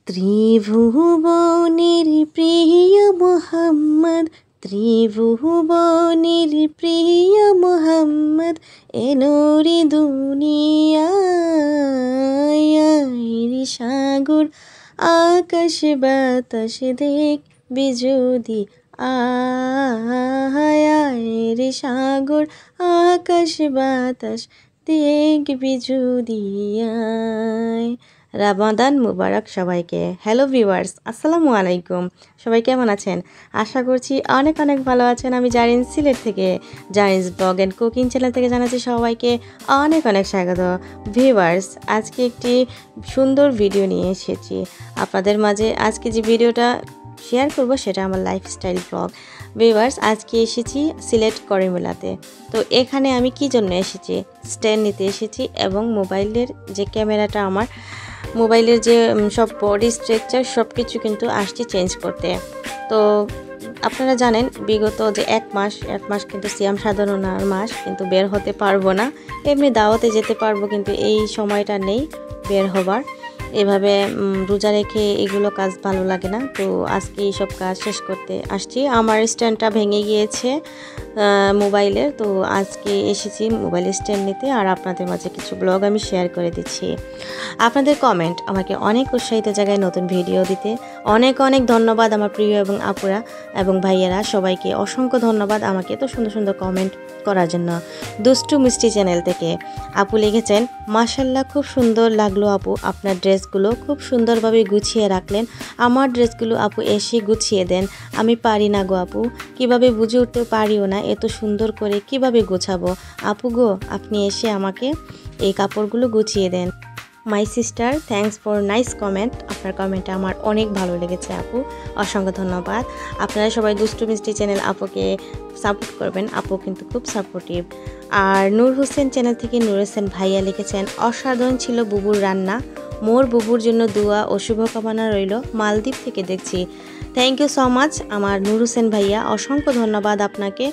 ত্রিভুবনের প্রিয় মোহাম্মদ, ত্রিভুবনের প্রিয় মোহাম্মদ এলো রে দুনিয়ায়। সাগর আকাশ বাতাস দেখবি যদি রে সাগর আকাশ বাতাস দেখবি যদি রামাদান মুবারক সবাইকে। হ্যালো ভিউয়ার্স, আসসালামু আলাইকুম। সবাই কেমন আছেন? আশা করছি অনেক অনেক ভালো আছেন। আমি জারিন সিলেট থেকে, জারিনস ব্লগ অ্যান্ড কুকিং চ্যানেল থেকে জানাচ্ছি সবাইকে অনেক অনেক স্বাগত। ভিউয়ার্স, আজকে একটি সুন্দর ভিডিও নিয়ে এসেছি আপনাদের মাঝে। আজকে যে ভিডিওটা শেয়ার করব সেটা আমার লাইফস্টাইল ব্লগ। ভিউয়ার্স, আজকে এসেছি সিলেট করিমেলাতে। তো এখানে আমি কি জন্য এসেছি? স্ট্যান্ড নিতে এসেছি এবং মোবাইলের যে ক্যামেরাটা, আমার মোবাইলের যে সব বডি স্ট্রাকচার সব কিছু কিন্তু আসছে চেঞ্জ করতে। তো আপনারা জানেন বিগত যে এক মাস কিন্তু সিয়াম সাধনার মাস, কিন্তু বের হতে পারবো না। এমনি দাওয়াতে যেতে পারবো, কিন্তু এই সময়টা নেই বের হবার। এভাবে রোজা রেখে এগুলো কাজ ভালো লাগে না। তো আজকে এইসব কাজ শেষ করতে আসছি। আমার স্ট্যান্ডটা ভেঙে গিয়েছে মোবাইলের, তো আজকে এসেছি মোবাইলের স্ট্যান্ড নিতে, আর আপনাদের মাঝে কিছু ব্লগ আমি শেয়ার করে দিচ্ছি। আপনাদের কমেন্ট আমাকে অনেক উৎসাহিত জায়গায় নতুন ভিডিও দিতে। অনেক অনেক ধন্যবাদ আমার প্রিয় এবং আপুরা এবং ভাইয়েরা, সবাইকে অসংখ্য ধন্যবাদ আমাকে এত সুন্দর সুন্দর কমেন্ট করার জন্য। দুষ্টু মিষ্টি চ্যানেল থেকে আপু লিখেছেন, মাশাল্লাহ খুব সুন্দর লাগলো আপু, আপনার ড্রেসগুলো খুব সুন্দরভাবে গুছিয়ে রাখলেন। আমার ড্রেসগুলো আপু এসে গুছিয়ে দেন, আমি পারি না গো আপু, কিভাবে বুঝে উঠতে পারিও না এত সুন্দর করে কিভাবে গোছাবো। আপু গো, আপনি এসে আমাকে এই কাপড়গুলো গুছিয়ে দেন। My sister, thanks for nice comment. আপনার কমেন্টটা আমার অনেক ভালো লেগেছে আপু, অসংখ্য ধন্যবাদ। আপনারা সবাই দুষ্টু মিষ্টি চ্যানেল আপুকে সাপোর্ট করবেন, আপু কিন্তু খুব সাপোর্টিভ। আর নূর হোসেন চ্যানেল থেকে নূর হোসেন ভাইয়া লিখেছেন, অসাধারণ ছিল বুবুর রান্না, মোর বুবুর জন্য দোয়া ও শুভকামনা রইল, মালদ্বীপ থেকে দেখছি। থ্যাংক ইউ সো মাচ আমার নূর হোসেন ভাইয়া, অসংখ্য ধন্যবাদ আপনাকে।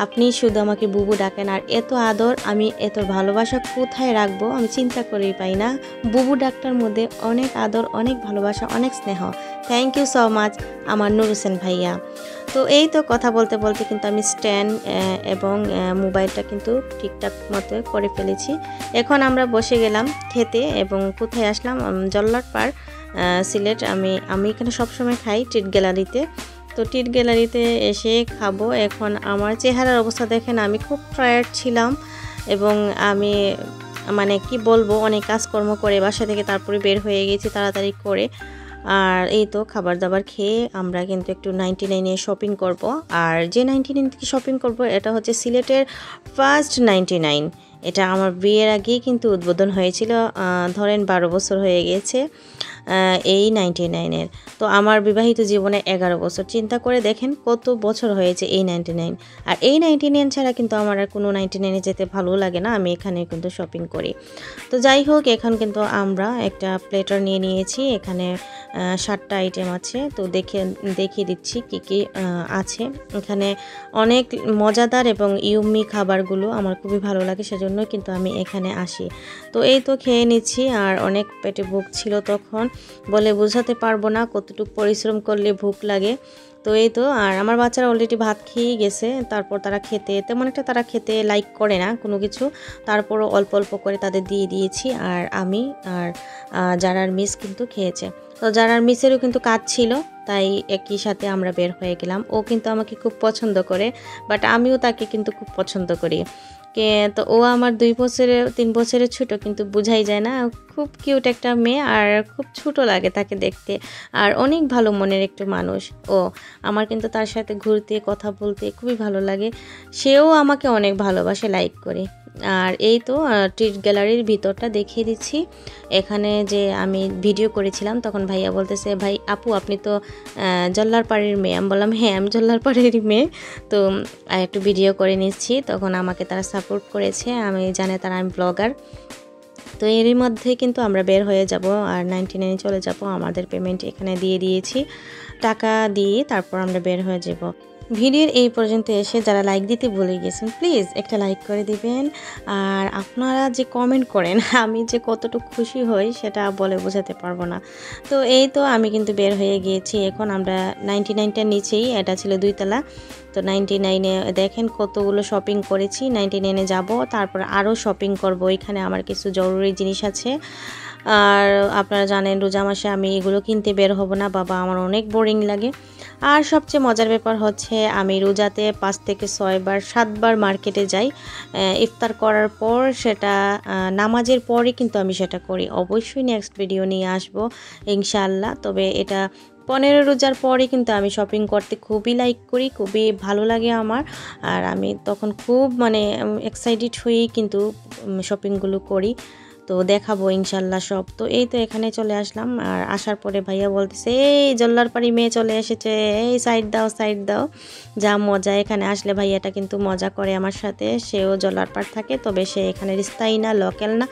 আপনি শুধু আমাকে বুবু ডাকেন, আর এত আদর, আমি এত ভালোবাসা কোথায় রাখবো আমি চিন্তা করেই পাই না। বুবু ডাকটার মধ্যে অনেক আদর, অনেক ভালোবাসা, অনেক স্নেহ। থ্যাংক ইউ সো মাচ আমার নূর হোসেন ভাইয়া। তো এই তো কথা বলতে বলতে কিন্তু আমি স্ট্যান্ড এবং মোবাইলটা কিন্তু ঠিকঠাক মতো করে ফেলেছি। এখন আমরা বসে গেলাম খেতে, এবং কোথায় আসলাম? জল্লাট পার সিলেট। আমি এখানে সবসময় খাই ট্রিট গ্যালারিতে। তো ট্রিট গ্যালারিতে এসে খাবো। এখন আমার চেহারার অবস্থা দেখেন, আমি খুব টায়ার্ড ছিলাম, এবং আমি মানে কি বলবো, অনেক কাজকর্ম করে বাসা থেকে তারপরে বের হয়ে গেছি তাড়াতাড়ি করে। আর এই তো খাবার দাবার খেয়ে আমরা কিন্তু একটু 99-এ শপিং করব। আর যে 99 থেকে শপিং করব এটা হচ্ছে সিলেটের ফার্স্ট 99। এটা আমার বিয়ের আগেই কিন্তু উদ্বোধন হয়েছিল, ধরেন 12 বছর হয়ে গেছে এই 99-এর। তো আমার বিবাহিত জীবনে 11 বছর, চিন্তা করে দেখেন কত বছর হয়েছে এই 99। আর এই 99 ছাড়া কিন্তু আমার আর কোনো 99-এ যেতে ভালো লাগে না, আমি এখানে কিন্তু শপিং করি। তো যাই হোক, এখন কিন্তু আমরা একটা প্লেটার নিয়ে নিয়েছি। এখানে 7টা আইটেম আছে, তো দেখিয়ে দিচ্ছি কি কি আছে। এখানে অনেক মজাদার এবং ইউম্মি খাবারগুলো আমার খুবই ভালো লাগে, সেজন্য কিন্তু আমি এখানে আসি। তো এই তো খেয়ে নিচ্ছি, আর অনেক পেটে ভোগ ছিল তখন, বলে বোঝাতে পারবো না কতটুকু পরিশ্রম করলে ভোগ লাগে। তো এই তো, আর আমার বাচ্চারা অলরেডি ভাত খেয়েই গেছে। তারপর তারা খেতে লাইক করে না কোনো কিছু, তারপরও অল্প অল্প করে তাদের দিয়ে দিয়েছি। আর আমি আর যারার মিস কিন্তু খেয়েছে। তো যারার মিসেরও কিন্তু কাজ ছিল, তাই একই সাথে আমরা বের হয়ে গেলাম। ও কিন্তু আমাকে খুব পছন্দ করে, বাট আমিও তাকে কিন্তু খুব পছন্দ করি। তো ও আমার 3 বছরের ছোট, কিন্তু বোঝাই যায় না, খুব কিউট একটা মেয়ে, আর খুব ছোট লাগে তাকে দেখতে, আর অনেক ভালো মনের একটু মানুষ ও। আমার কিন্তু তার সাথে ঘুরতে কথা বলতে খুবই ভালো লাগে, সেও আমাকে অনেক ভালোবাসে, লাইক করে। আর এই তো ট্রিট গ্যালারির ভিতরটা দেখিয়ে দিচ্ছি। এখানে যে আমি ভিডিও করেছিলাম তখন ভাইয়া বলতেছে, ভাই আপু আপনি তো জল্লারপাড়ের মেয়ে। আমি বললাম হ্যাঁ, আমি জল্লারপাড়েরই মেয়ে। তো একটু ভিডিও করে নিচ্ছি, তখন আমাকে তারা সাপোর্ট করেছে, আমি জানে তারা আমি ব্লগার। তো এরই মধ্যে কিন্তু আমরা বের হয়ে যাব, আর 99 চলে যাব। আমাদের পেমেন্ট এখানে দিয়ে দিয়েছি, টাকা দিয়ে তারপর আমরা বের হয়ে যাব। ভিডিওর এই পর্যন্ত এসে যারা লাইক দিতে ভুলে গেছেন প্লিজ একটা লাইক করে দিবেন। আর আপনারা যে কমেন্ট করেন আমি যে কতটুকু খুশি হই সেটা বলে বোঝাতে পারবো না। তো এই তো আমি কিন্তু বের হয়ে গিয়েছি, এখন আমরা 99টার নিচেই, এটা ছিল 2 তলা। তো 99-এ দেখেন কতগুলো শপিং করেছি। 99-এ যাব, তারপর আরও শপিং করব, এখানে আমার কিছু জরুরি জিনিস আছে। আর আপনারা জানেন রোজা মাসে আমি এগুলো কিনতে বের হব না বাবা, আমার অনেক বোরিং লাগে। আর সবচেয়ে মজার ব্যাপার হচ্ছে আমি রোজাতে 5 থেকে 6 বার 7 বার মার্কেটে যাই। ইফতার করার পর সেটা নামাজের পরে কিন্তু আমি সেটা করি। অবশ্যই নেক্সট ভিডিও নিয়ে আসব ইনশাআল্লাহ। তবে এটা 15 রোজার পরে কিন্তু আমি শপিং করতে খুবই লাইক করি, খুবই ভালো লাগে আমার। আর আমি তখন খুব মানে এক্সাইটেড হয়েই কিন্তু শপিংগুলো করি। তো দেখাবো ইনশাল্লাহ সব। তো এই তো এখানে চলে আসলাম, আর আসার পরে ভাইয়া বলতেছে এই জল্লারপাড়ি মেয়ে চলে এসেছে, এই সাইড দাও সাইড দাও। যা মজা, এখানে আসলে ভাইয়াটা কিন্তু মজা করে আমার সাথে। সেও জল্লারপাড় থাকে, তবে সে এখানে স্থায়ী না, লোকাল না,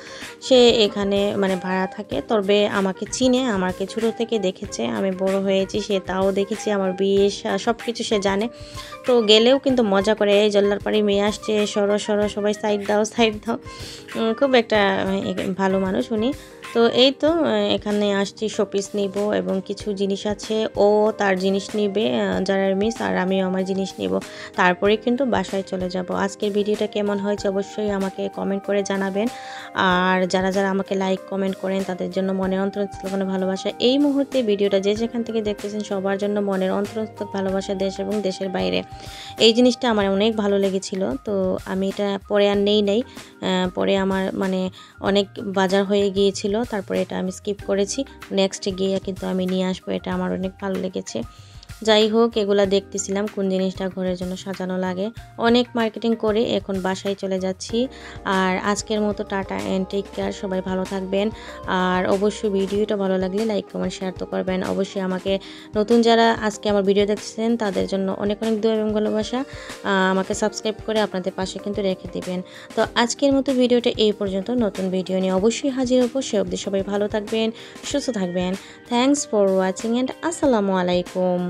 সে এখানে মানে ভাড়া থাকে। তবে আমাকে চিনে, আমাকে ছোটো থেকে দেখেছে, আমি বড় হয়েছি সে তাও দেখেছি, আমার বিয়ে সব কিছু সে জানে। তো গেলেও কিন্তু মজা করে, এই জল্লারপাড়ি মেয়ে আসছে, সরো সরো সবাই সাইড দাও সাইড দাও। খুব একটা ভালো মানুষ উনি। তো এই তো এখানে আসছি শোপিস নিব এবং কিছু জিনিস আছে, ও তার জিনিস নিবে জারার মিস, আর আমিও আমার জিনিস নিব। তারপরে কিন্তু বাসায় চলে যাব। আজকের ভিডিওটা কেমন হয়েছে অবশ্যই আমাকে কমেন্ট করে জানাবেন। আর যারা যারা আমাকে লাইক কমেন্ট করেন তাদের জন্য মনের অন্তরস্থ ভালোবাসা। এই মুহূর্তে ভিডিওটা যে যেখান থেকে দেখতেছেন সবার জন্য মনের অন্তরস্থ ভালোবাসা, দেশ এবং দেশের বাইরে। এই জিনিসটা আমার অনেক ভালো লেগেছিল, তো আমি এটা পরে আর নেই। পরে আমার মানে অনেক বাজার হয়ে গিয়েছিল, তারপরে এটা আমি স্কিপ করেছি। নেক্সট গিয়ে কিন্তু আমি নিয়ে আসবো, এটা আমার অনেক ভালো লেগেছে। যাই হোক, এগুলা দেখতেছিলাম কোন জিনিসটা ঘরের জন্য সাজানো লাগে। অনেক মার্কেটিং করে এখন বাসায় চলে যাচ্ছি। আর আজকের মতো টাটা অ্যান্ড টেক কেয়ার, সবাই ভালো থাকবেন। আর অবশ্যই ভিডিওটা ভালো লাগলে লাইক কমেন্ট শেয়ার তো করবেন। অবশ্যই আমাকে নতুন যারা আজকে আমার ভিডিও দেখছেন তাদের জন্য অনেক অনেক দোয়া এবং ভালোবাসা। আমাকে সাবস্ক্রাইব করে আপনাদের পাশে কিন্তু রেখে দিবেন। তো আজকের মতো ভিডিওটা এই পর্যন্ত, নতুন ভিডিও নিয়ে অবশ্যই হাজির হবো। সে অবধি সবাই ভালো থাকবেন, সুস্থ থাকবেন। থ্যাংকস ফর ওয়াচিং অ্যান্ড আসসালামু আলাইকুম।